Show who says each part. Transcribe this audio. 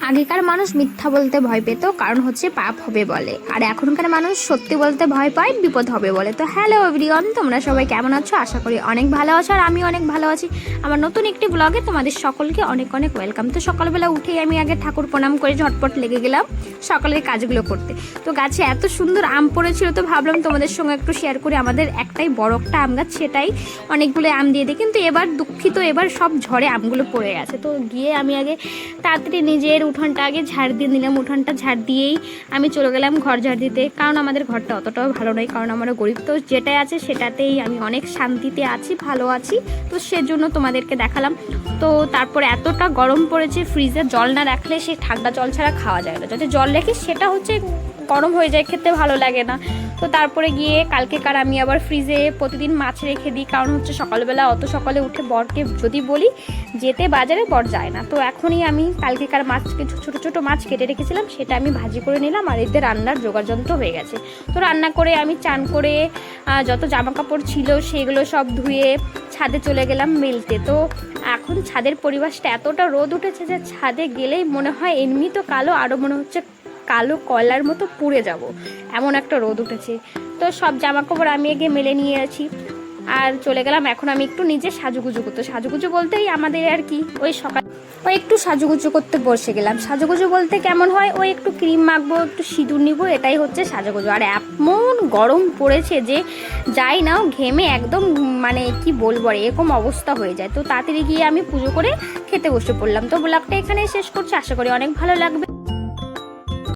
Speaker 1: আগেকার মানুষ মিথ্যা বলতে ভয় পেত, কারণ হচ্ছে পাপ হবে বলে। আর এখনকার মানুষ সত্যি বলতে ভয় পায়, বিপদ হবে বলে। তো হ্যালো এভরিওয়ান, তোমরা সবাই কেমন আছো? আশা করি অনেক ভালো আছো, আর আমি অনেক ভালো আছি। আমার নতুন একটি ব্লগে তোমাদের সকলকে অনেক অনেক ওয়েলকাম। তো সকালবেলা উঠেই আমি আগে ঠাকুর প্রণাম করে ঝটপট লেগে গেলাম সকালের কাজগুলো করতে। তো গাছে এত সুন্দর আম পড়েছিল, তো ভাবলাম তোমাদের সঙ্গে একটু শেয়ার করি। আমাদের একটাই বড় একটা আম গাছ, সেটাই অনেকগুলো আম দিয়ে দিই, কিন্তু এবার দুঃখিত, এবার সব ঝড়ে আমগুলো পড়ে গেছে। তো গিয়ে আমি আগে তাড়াতাড়ি নিজের উঠোনটা আগে ঝাড় দিয়ে নিলাম। উঠোনটা ঝাড় দিয়েই আমি চলে গেলাম ঘর ঝাড় দিতে, কারণ আমাদের ঘরটা অতটাও ভালো নয়, কারণ আমরা গরিব। তো যেটাই আছে সেটাতেই আমি অনেক শান্তিতে আছি, ভালো আছি। তো সেজন্য তোমাদেরকে দেখালাম। তো তারপরে এতটা গরম পড়েছে, ফ্রিজে জল না রাখলে সে ঠান্ডা জল ছাড়া খাওয়া যায় না। যদি জল রাখি সেটা হচ্ছে গরম হয়ে যায়, খেতে ভালো লাগে না। তো তারপরে গিয়ে কালকেকার আমি আবার ফ্রিজে প্রতিদিন মাছ রেখে দিই, কারণ হচ্ছে সকালবেলা অত সকালে উঠে বরকে যদি বলি যেতে বাজারে, বর যায় না। তো এখনই আমি কালকেকার মাছ, কিছু ছোটো ছোটো মাছ কেটে রেখেছিলাম, সেটা আমি ভাজি করে নিলাম, আর এদের রান্নার জোগাড় যন্ত্র হয়ে গেছে। তো রান্না করে আমি চান করে যত জামা কাপড় ছিল সেগুলো সব ধুয়ে ছাদে চলে গেলাম মেলতে। তো এখন ছাদের পরিবেশটা এতটা রোদ উঠেছে যে ছাদে গেলেই মনে হয় এমনি তো কালো, আরও মনে হচ্ছে কালো কয়লার মতো পুড়ে যাব, এমন একটা রোদ উঠেছে। তো সব জামা কাপড় আমি আগে মেলে নিয়ে আছি আর চলে গেলাম। এখন আমি একটু নিজে সাজুগুজু করতে, সাজুগুজু বলতেই আমাদের আর কি ওই একটু সাজুগুজু করতে বসে গেলাম। সাজুগুজু বলতে কেমন হয়, ওই একটু ক্রিম মাখবো, একটু সিঁদুর নিব, এটাই হচ্ছে সাজুগুজু। আর এমন গরম পড়েছে যে যাই নাও ঘেমে একদম মানে কি বলবো, আর এরকম অবস্থা হয়ে যায়। তো তাড়াতাড়ি গিয়ে আমি পুজো করে খেতে বসে পড়লাম। তো ব্লগটা এখানে শেষ করছি, আশা করি অনেক ভালো লাগবে।